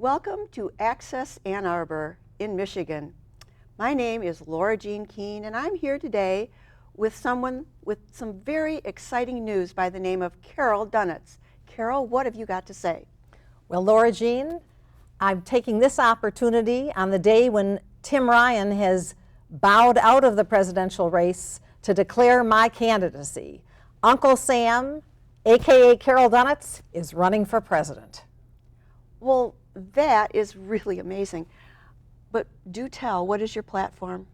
Welcome to Access Ann Arbor in Michigan. My name is Laura Jean Keene, and I'm here today with someone with some very exciting news by the name of Carol Dunitz. Carol, what have you got to say? Well, Laura Jean, I'm taking this opportunity on the day when Tim Ryan has bowed out of the presidential race to declare my candidacy. Uncle Sam, aka Carol Dunitz, is running for president. Well, that is really amazing. But do tell, what is your platform?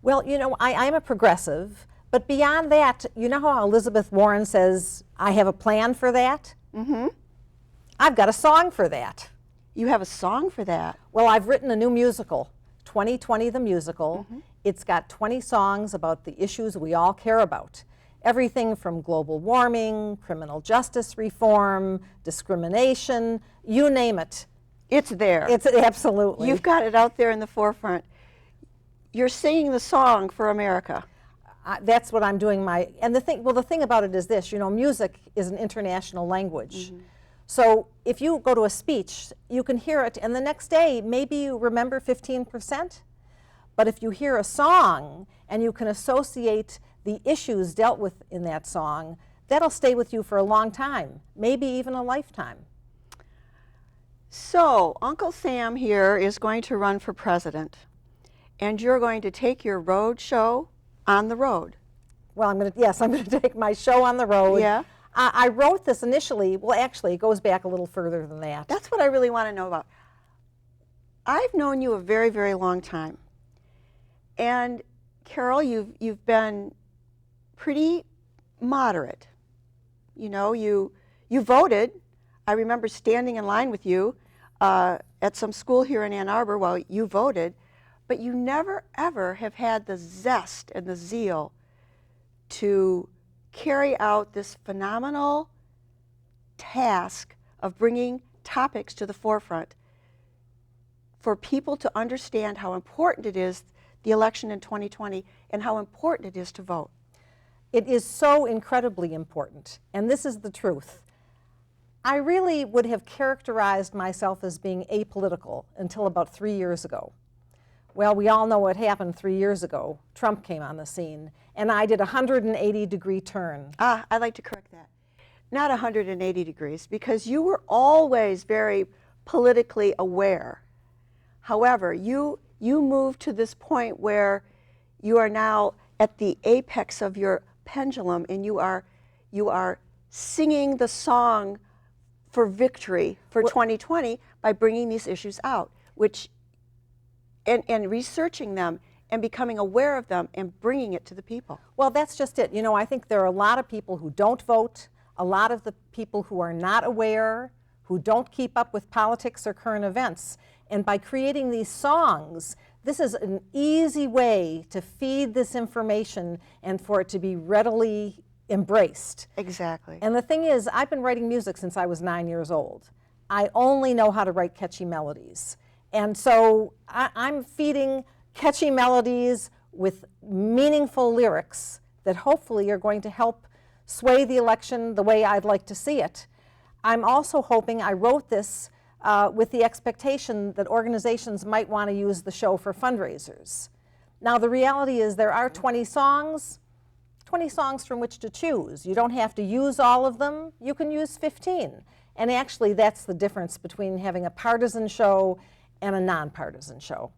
Well, you know, I'm a progressive, but beyond that, you know how Elizabeth Warren says, I have a plan for that? Mm-hmm. I've got a song for that. You have a song for that? Well, I've written a new musical, 2020 the Musical. Mm-hmm. It's got 20 songs about the issues we all care about. Everything from global warming, criminal justice reform, discrimination, you name it. It's there. It's absolutely. You've got it out there in the forefront. You're singing the song for America. That's what I'm doing. The thing about it is this, you know, music is an international language. Mm-hmm. So if you go to a speech, you can hear it, and the next day, maybe you remember 15%. But if you hear a song and you can associate the issues dealt with in that song, that'll stay with you for a long time, maybe even a lifetime. So, Uncle Sam here is going to run for president, and you're going to take your road show on the road. Well, I'm going to take my show on the road. Yeah. I wrote this initially, well, actually, it goes back a little further than that. That's what I really want to know about. I've known you a very, very long time. And Carol, you've been pretty moderate. You know, you voted. I remember standing in line with you at some school here in Ann Arbor while you voted, but you never ever have had the zest and the zeal to carry out this phenomenal task of bringing topics to the forefront for people to understand how important it is, the election in 2020, and how important it is to vote. It is so incredibly important, and this is the truth. I really would have characterized myself as being apolitical until about 3 years ago. Well, we all know what happened 3 years ago. Trump came on the scene, and I did a 180-degree turn. I'd like to correct that. Not 180 degrees, because you were always very politically aware. However, you moved to this point where you are now at the apex of your pendulum, and you are singing the song for victory for 2020 by bringing these issues out, and researching them and becoming aware of them and bringing it to the people. Well, that's just it. You know, I think there are a lot of people who don't vote, a lot of the people who are not aware, who don't keep up with politics or current events. And by creating these songs, this is an easy way to feed this information and for it to be readily embraced. Exactly. And the thing is, I've been writing music since I was 9 years old. I only know how to write catchy melodies. And so I'm feeding catchy melodies with meaningful lyrics that hopefully are going to help sway the election the way I'd like to see it. I'm also hoping, I wrote this with the expectation that organizations might want to use the show for fundraisers. Now, the reality is there are 20 songs from which to choose. You don't have to use all of them. You can use 15. And actually, that's the difference between having a partisan show and a nonpartisan show.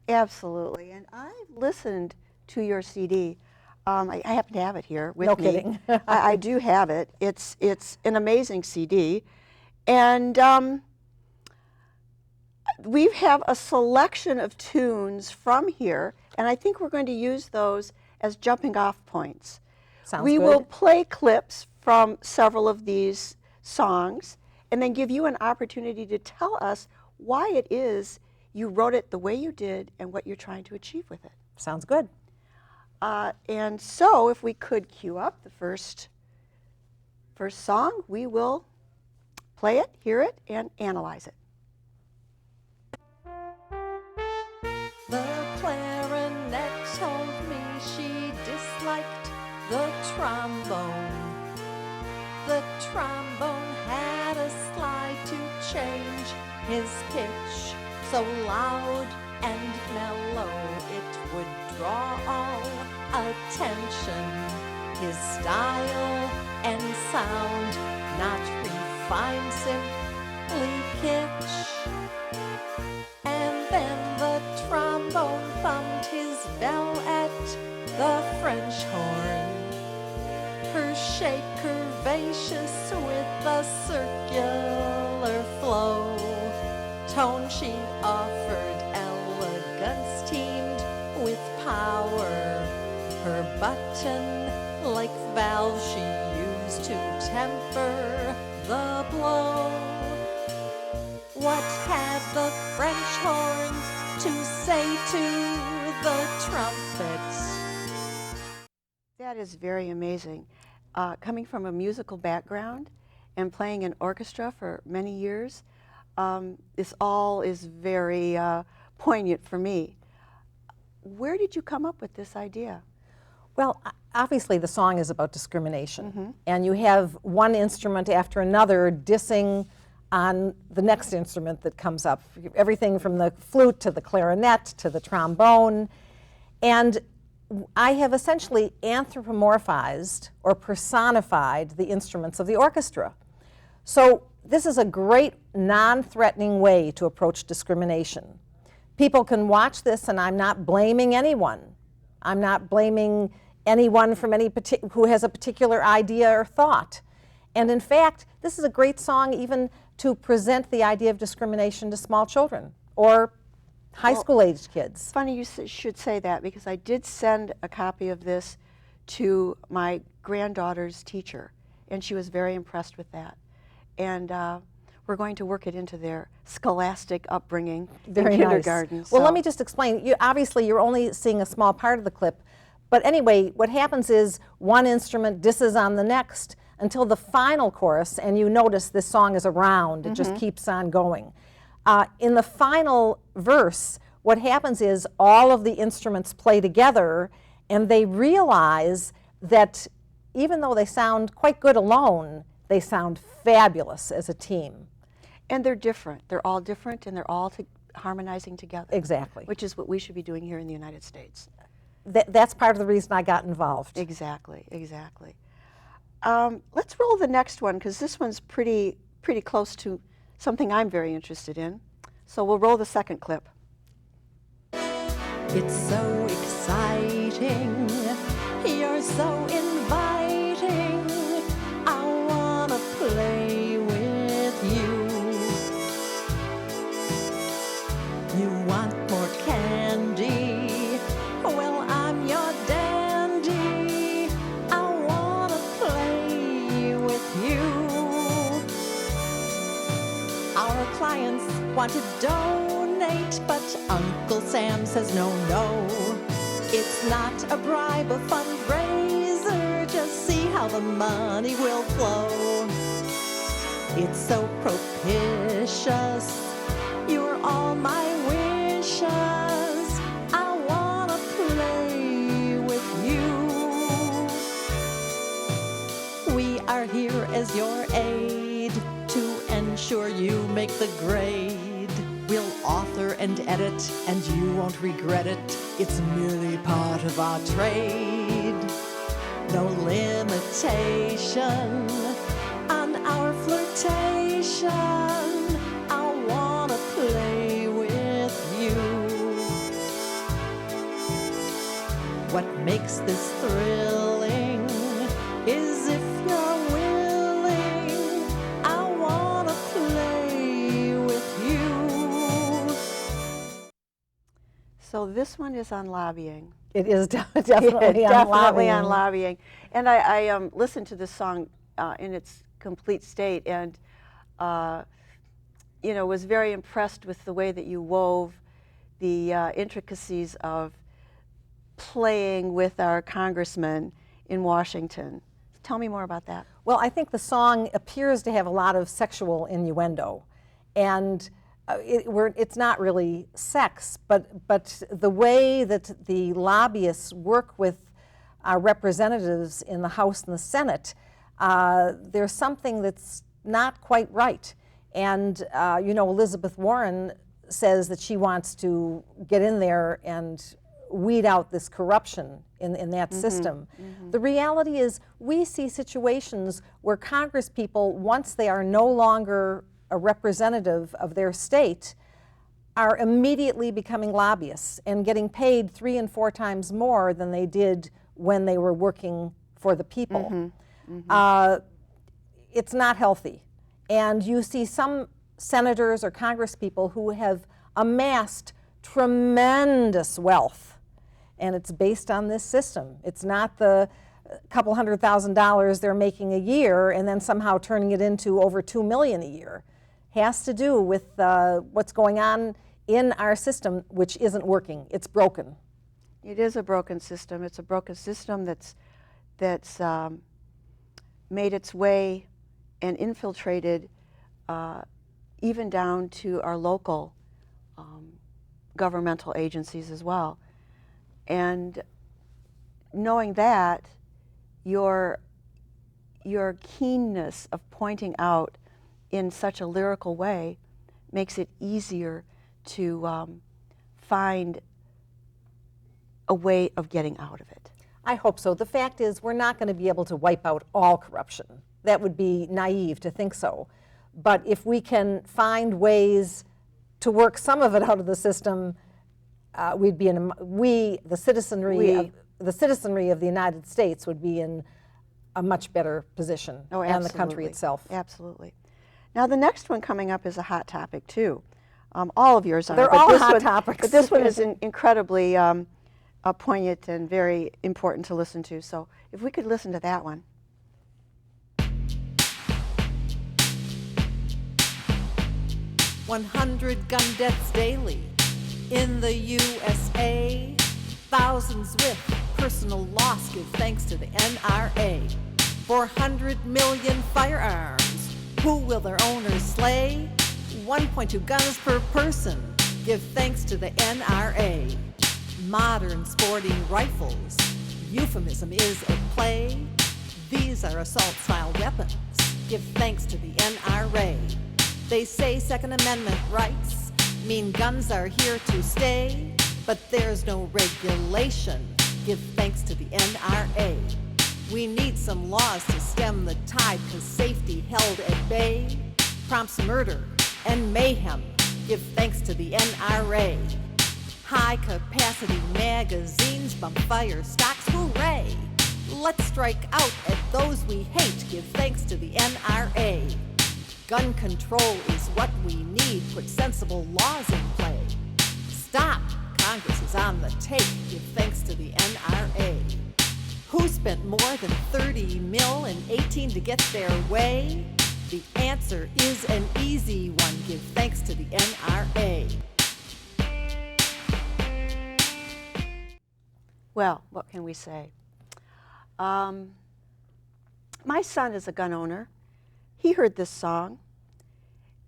Absolutely. And I've listened to your CD. I happen to have it here with me. No kidding. I do have it. It's an amazing CD. And we have a selection of tunes from here, and I think we're going to use those as jumping off points. Sounds we good. will play clips from several of these songs and then give you an opportunity to tell us why it is you wrote it the way you did and what you're trying to achieve with it. Sounds good. And so if we could cue up the first song, we will play it, hear it, and analyze it. The clarinet told me she disliked the trombone. The trombone had a slide to change his pitch. so loud and mellow it would draw all attention. His style and sound, not refined, simply kitsch. And then the trombone thumbed his bell at the French horn, her shape curvaceous with a circular flow. Tone she offered elegance teamed with power. Her button like valve she used to temper the blow. What had the French horn to say to the trumpet? That is very amazing. Coming from a musical background and playing in orchestra for many years, this all is very poignant for me. Where did you come up with this idea? Well, obviously the song is about discrimination, and you have one instrument after another dissing on the next instrument that comes up, everything from the flute to the clarinet to the trombone. And I have essentially anthropomorphized or personified the instruments of the orchestra. So this is a great non-threatening way to approach discrimination. People can watch this, and I'm not blaming anyone. I'm not blaming anyone from who has a particular idea or thought. And in fact, this is a great song even to present the idea of discrimination to small children or high school aged kids. Funny you should say that, because I did send a copy of this to my granddaughter's teacher, and she was very impressed with that. And we're going to work it into their scholastic upbringing in kindergarten. Nice. Well, let me just explain. Obviously, you're only seeing a small part of the clip. But anyway, what happens is one instrument disses on the next until the final chorus, and you notice this song is around. It just keeps on going. In the final verse, what happens is all of the instruments play together, and they realize that even though they sound quite good alone, they sound fabulous as a team. And they're different. They're all different, and they're all harmonizing together. Exactly. Which is what we should be doing here in the United States. That's part of the reason I got involved. Exactly, exactly. Let's roll the next one, because this one's pretty close to something I'm very interested in. So we'll roll the second clip. It's so exciting, you're so inviting, I wanna play with you. You want more candy? Well, I'm your dandy, I wanna play with you. Our clients want to donate, but Uncle Sam says no, no. It's not a bribe, a fundraiser, just see how the money will flow. It's so propitious, you're all my wishes, I wanna play with you. We are here as your aid to ensure you make the grade. We'll author and edit, and you won't regret it. It's merely part of our trade. No limitation on our flirtation. I wanna play with you. What makes this thrilling is if you're willing, I wanna play with you. So this one is on lobbying. It is definitely on lobbying. And I listened to this song in its complete state, and was very impressed with the way that you wove the intricacies of playing with our congressman in Washington. Tell me more about that. Well, I think the song appears to have a lot of sexual innuendo, and it's not really sex, but the way that the lobbyists work with our representatives in the House and the Senate, there's something that's not quite right. And Elizabeth Warren says that she wants to get in there and weed out this corruption in that system. The reality is we see situations where Congress people, once they are no longer a representative of their state, are immediately becoming lobbyists and getting paid 3 and 4 times more than they did when they were working for the people. It's not healthy. And you see some senators or Congress people who have amassed tremendous wealth, and it's based on this system. It's not the couple $100,000 they're making a year and then somehow turning it into over $2 million a year. Has to do with what's going on in our system, which isn't working. It's broken. It is a broken system. It's a broken system that's made its way and infiltrated even down to our local governmental agencies as well. And knowing that, your keenness of pointing out in such a lyrical way makes it easier to find a way of getting out of it. I hope so. The fact is, we're not going to be able to wipe out all corruption. That would be naive to think so. But if we can find ways to work some of it out of the system, we'd be in the citizenry of the United States would be in a much better position, and the country itself. Absolutely. Now the next one coming up is a hot topic too. All of yours are. They're all hot topics. But this one is incredibly poignant and very important to listen to. So if we could listen to that one. 100 gun deaths daily in the USA. Thousands with personal loss give thanks to the NRA. 400 million firearms, who will their owners slay? 1.2 guns per person, give thanks to the NRA. Modern sporting rifles, euphemism is at play. These are assault-style weapons, give thanks to the NRA. They say Second Amendment rights mean guns are here to stay, but there's no regulation, give thanks to the NRA. We need some laws to stem the tide, cause safety held at bay prompts murder and mayhem, give thanks to the NRA. High-capacity magazines bump fire stocks, hooray! Let's strike out at those we hate, give thanks to the NRA. Gun control is what we need, put sensible laws in play. Stop! Congress is on the take, give thanks to the NRA. Who spent more than 30 mil in 18 to get their way? The answer is an easy one, give thanks to the NRA. Well, what can we say? My son is a gun owner. He heard this song,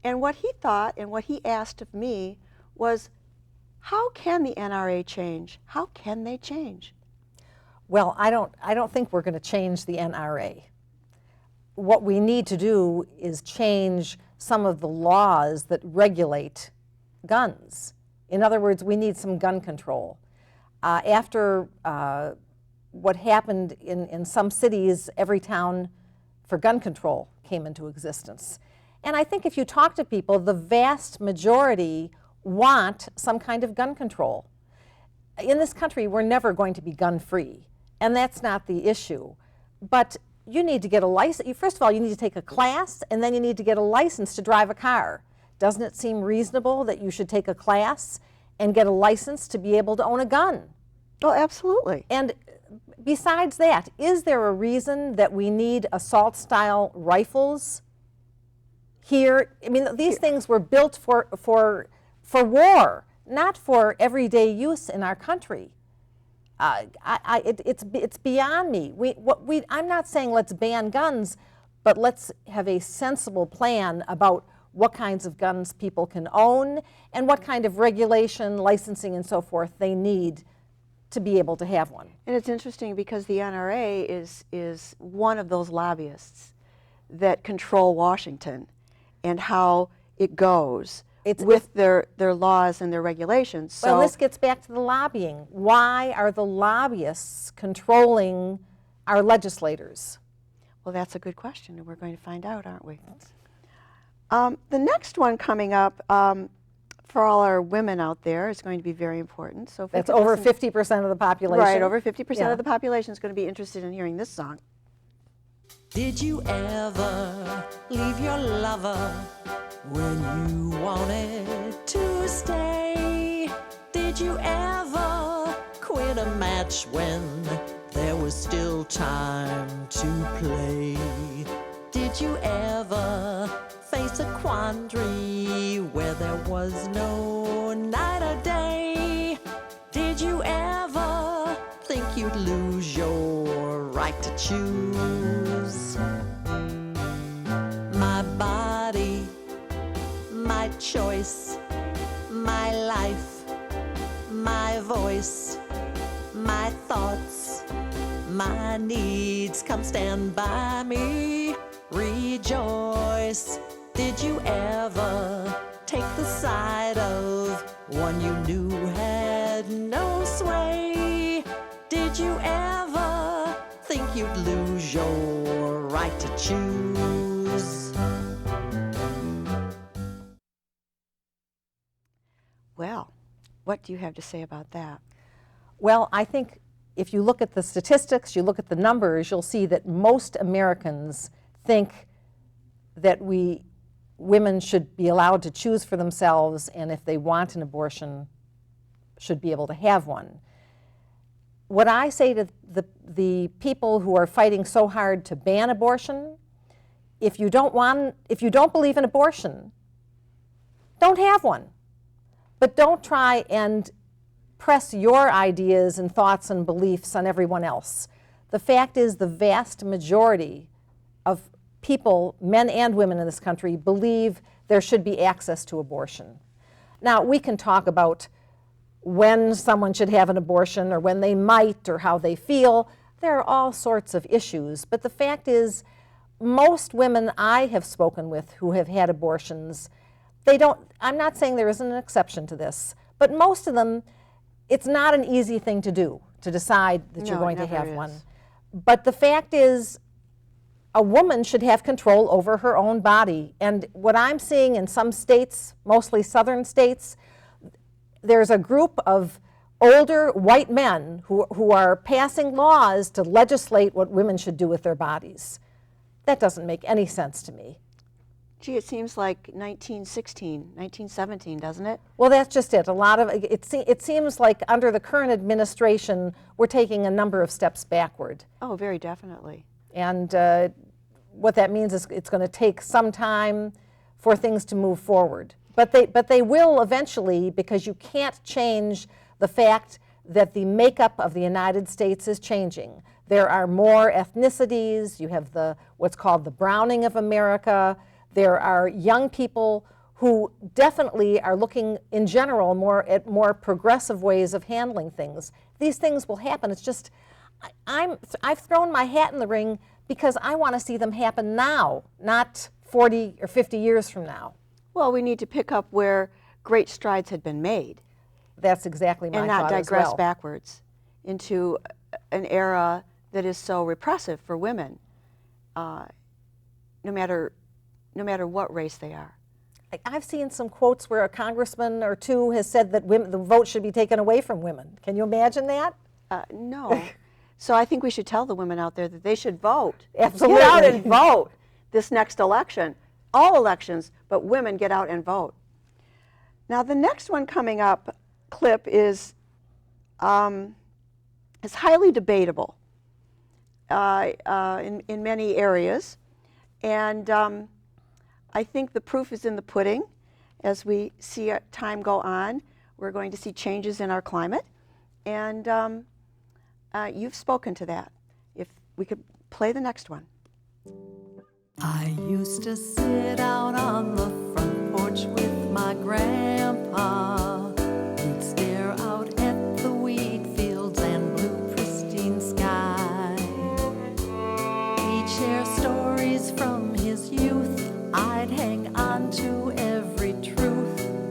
and what he thought and what he asked of me was, how can the NRA change? How can they change? Well, I don't think we're going to change the NRA. What we need to do is change some of the laws that regulate guns. In other words, we need some gun control. After what happened in some cities, every town for gun control came into existence. And I think if you talk to people, the vast majority want some kind of gun control. In this country, we're never going to be gun-free, and that's not the issue. But you need to get a license. First of all, you need to take a class, and then you need to get a license to drive a car. Doesn't it seem reasonable that you should take a class and get a license to be able to own a gun? Oh, absolutely. And besides that, is there a reason that we need assault-style rifles here? I mean, these things were built for war, not for everyday use in our country. It's beyond me. I'm not saying let's ban guns, but let's have a sensible plan about what kinds of guns people can own and what kind of regulation, licensing, and so forth they need to be able to have one. And it's interesting because the NRA is one of those lobbyists that control Washington and how it goes. with their laws and their regulations. So well, this gets back to the lobbying. Why are the lobbyists controlling our legislators? well, that's a good question, and we're going to find out, aren't we? The next one coming up for all our women out there is going to be very important. So if we That's could over listen- 50% of the population. Right, over 50% Yeah. of the population is going to be interested in hearing this song. Did you ever leave your lover when you wanted to stay? Did you ever quit a match when there was still time to play? Did you ever face a quandary where there was no night or day? Did you ever think you'd lose your right to choose? My body, my choice, my life, my voice, my thoughts, my needs. Come stand by me, rejoice. Did you ever take the side of one you knew had no sway? Did you ever think you'd lose your right to choose? Well, what do you have to say about that? Well, I think if you look at the statistics, you look at the numbers, you'll see that most Americans think that women should be allowed to choose for themselves, and if they want an abortion, should be able to have one. What I say to the people who are fighting so hard to ban abortion, if you don't believe in abortion, don't have one. But don't try and press your ideas and thoughts and beliefs on everyone else. The fact is, the vast majority of people, men and women in this country, believe there should be access to abortion. Now, we can talk about when someone should have an abortion or when they might or how they feel. There are all sorts of issues, but the fact is, most women I have spoken with who have had abortions, I'm not saying there isn't an exception to this, but most of them, it's not an easy thing to do, to decide that you're No, going it to have never one. is. But the fact is, a woman should have control over her own body. And what I'm seeing in some states, mostly southern states, there's a group of older white men who are passing laws to legislate what women should do with their bodies. That doesn't make any sense to me. Gee, it seems like 1916, 1917, doesn't it? Well, that's just it. A lot of it seems like under the current administration, we're taking a number of steps backward. Oh, very definitely. And what that means is it's going to take some time for things to move forward. But they will eventually, because you can't change the fact that the makeup of the United States is changing. There are more ethnicities. You have what's called the browning of America. There are young people who definitely are looking, in general, at more progressive ways of handling things. These things will happen. It's just, I've thrown my hat in the ring because I want to see them happen now, not 40 or 50 years from now. Well, we need to pick up where great strides had been made That's exactly my and thought not as digress well. backwards into an era that is so repressive for women, no matter what race they are. I've seen some quotes where a congressman or two has said that the vote should be taken away from women. Can you imagine that? No. So I think we should tell the women out there that they should vote. Absolutely. Get out and vote this next election. All elections, but women get out and vote. Now the next one coming up clip is highly debatable in many areas, and I think the proof is in the pudding. As we see time go on, we're going to see changes in our climate, and you've spoken to that. If we could play the next one. I used to sit out on the front porch with my grandpa. We'd stare out at the wheat fields and blue pristine sky. He'd share stories from his youth. I'd hang on to every truth.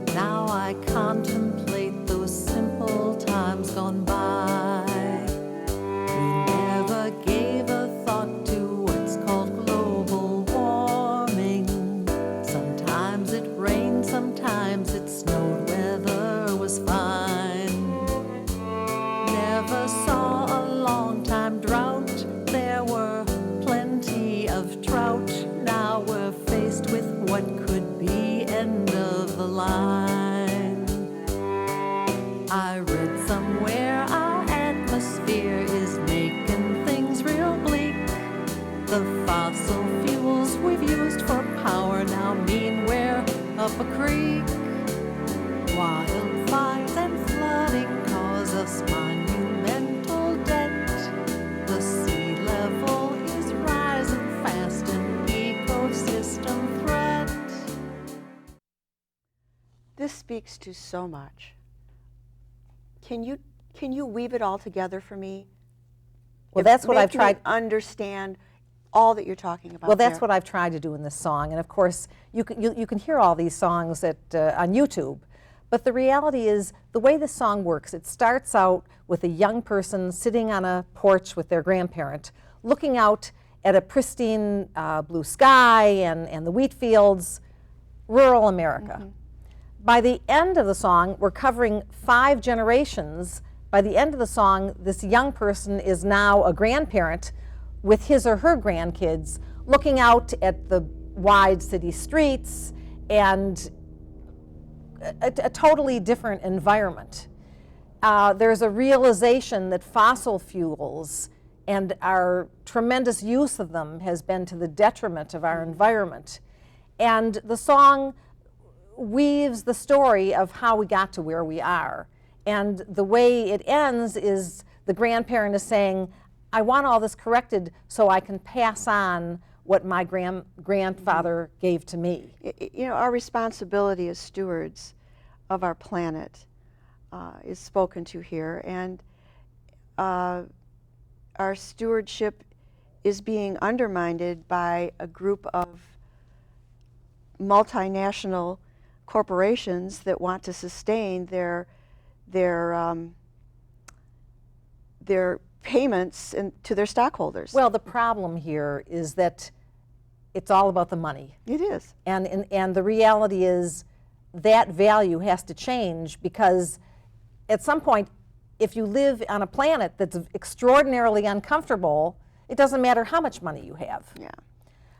I read somewhere our atmosphere is making things real bleak. The fossil fuels we've used for power now mean we're up a creek. Wildfires and flooding cause us monumental debt. The sea level is rising fast, an ecosystem threat. This speaks to so much. Can you weave it all together for me? Well, that's what I've Make me tried. understand all that you're talking about. Well, that's there. what I've tried to do in this song. And of course, you can hear all these songs on YouTube. But the reality is, the way this song works, it starts out with a young person sitting on a porch with their grandparent, looking out at a pristine blue sky and the wheat fields, rural America. Mm-hmm. By the end of the song, we're covering 5 generations. By the end of the song, this young person is now a grandparent with his or her grandkids, looking out at the wide city streets and a totally different environment. There's a realization that fossil fuels and our tremendous use of them has been to the detriment of our environment. And the song weaves the story of how we got to where we are. And the way it ends is the grandparent is saying, I want all this corrected so I can pass on what my grandfather gave to me. You know, our responsibility as stewards of our planet is spoken to here, and our stewardship is being undermined by a group of multinational corporations that want to sustain their payments to their stockholders. Well, the problem here is that it's all about the money. It is. And the reality is that value has to change, because at some point, if you live on a planet that's extraordinarily uncomfortable, it doesn't matter how much money you have. Yeah.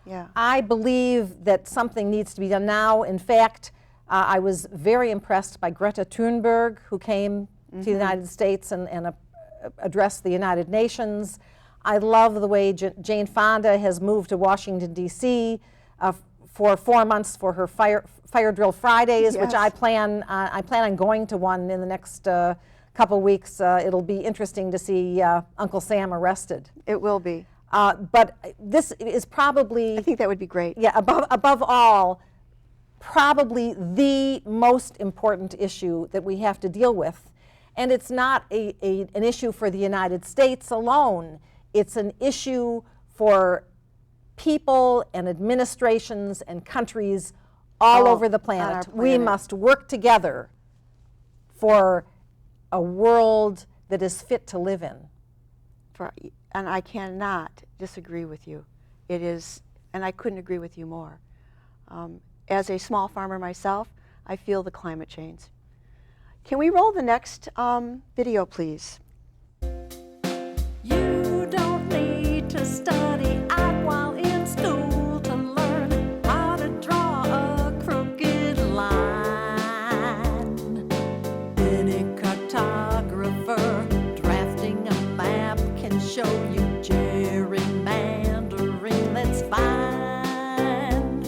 Yeah. I believe that something needs to be done now. In fact, I was very impressed by Greta Thunberg, who came to the United States and addressed the United Nations. I love the way Jane Fonda has moved to Washington, D.C. For 4 months for her Fire Drill Fridays, Yes. which I plan on going to one in the next couple weeks. It'll be interesting to see Uncle Sam arrested. It will be. But this is probably, I think that would be great. yeah, above all, probably the most important issue that we have to deal with. And it's not an issue for the United States alone. It's an issue for people and administrations and countries all over the on our planet. We planet. must work together for a world that is fit to live in. And I cannot disagree with you. It is, and I couldn't agree with you more. As a small farmer myself, I feel the climate change. Can we roll the next video, please? You don't need to study art while in school to learn how to draw a crooked line. Any cartographer drafting a map can show you gerrymandering that's fine.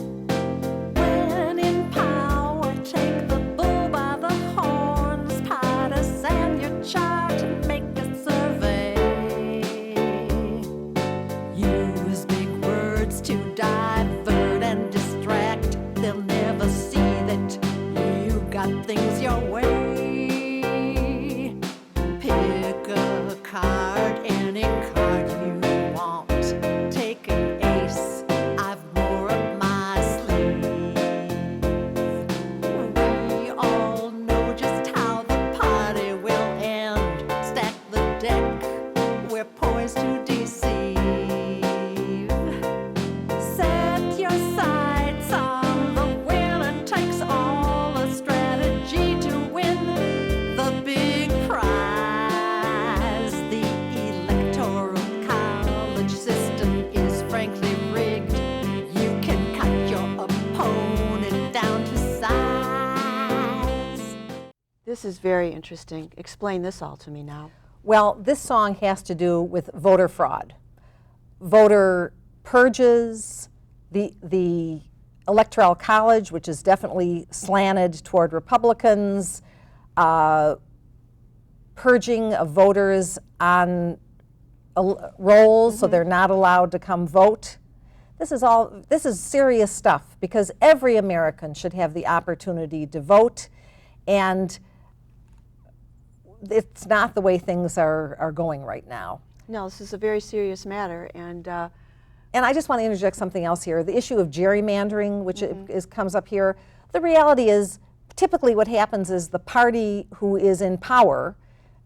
When in power, take the bull by the horns, partisan your chart to make a survey. Use big words to divert and distract. They'll never see that you got things your way. Pick a card, any card This is very interesting. Explain this all to me now. Well, this song has to do with voter fraud, voter purges, the Electoral College, which is definitely slanted toward Republicans, purging of voters on rolls, so they're not allowed to come vote. This is serious stuff, because every American should have the opportunity to vote, and it's not the way things are going right now. No, this is a very serious matter, and I just want to interject something else here. The issue of gerrymandering, which comes up here, the reality is typically what happens is the party who is in power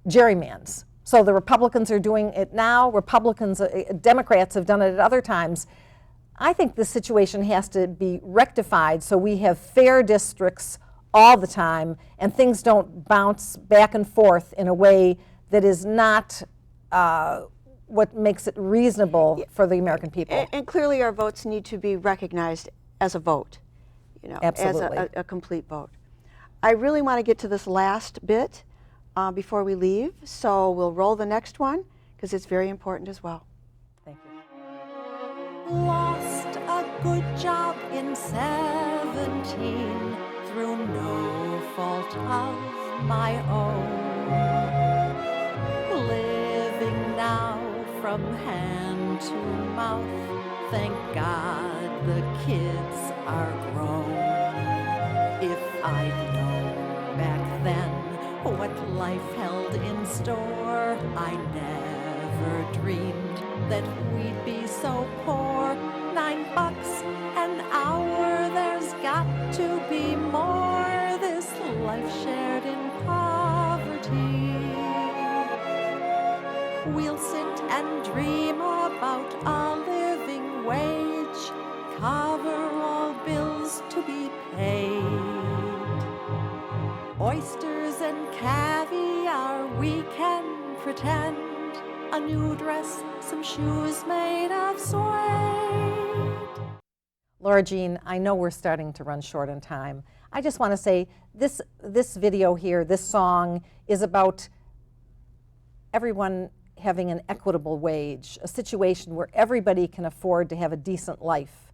gerrymands. So the Republicans are doing it now, Democrats have done it at other times. I think this situation has to be rectified so we have fair districts all the time and things don't bounce back and forth in a way that is not what makes it reasonable for the American people. and clearly our votes need to be recognized as a vote, you know, Absolutely. as a complete vote. I really want to get to this last bit before we leave, so we'll roll the next one because it's very important as well. Thank you. Lost a good job in 17 through no fault of my own. Living now from hand to mouth, thank God the kids are grown. If I'd known back then what life held in store, I never dreamed that we'd be so poor. $9 an hour, there's got to be more. This life shared in poverty. We'll sit and dream about a living wage, cover all bills to be paid. Oysters and caviar we can pretend, a new dress, some shoes made of suede. Laura Jean, I know we're starting to run short on time. I just want to say this video here, this song, is about everyone having an equitable wage, a situation where everybody can afford to have a decent life.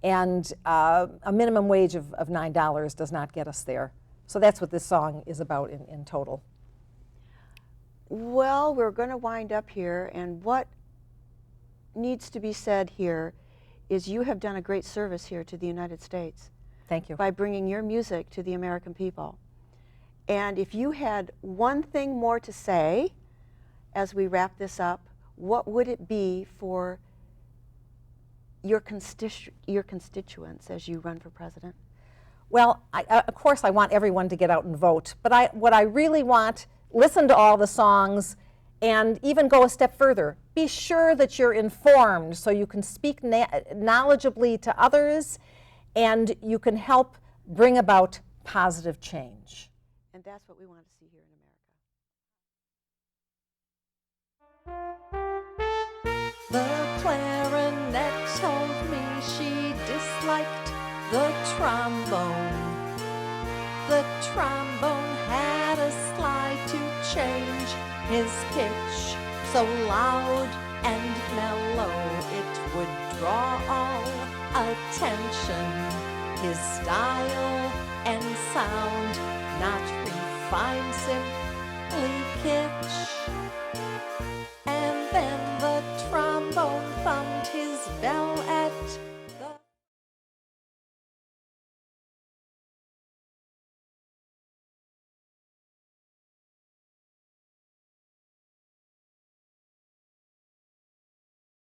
And a minimum wage of $9 does not get us there. So that's what this song is about in total. Well, we're going to wind up here, and what needs to be said here is you have done a great service here to the United States. Thank you. By bringing your music to the American people. And if you had one thing more to say as we wrap this up, what would it be for your constituents as you run for president? Well, of course I want everyone to get out and vote, but what I really want, listen to all the songs and even go a step further. Be sure that you're informed so you can speak knowledgeably to others and you can help bring about positive change. And that's what we want to see here in America. The clarinet told me she disliked the trombone. The trombone had a slide to change his pitch so loud and mellow it would draw all attention. His style and sound, not refined, simple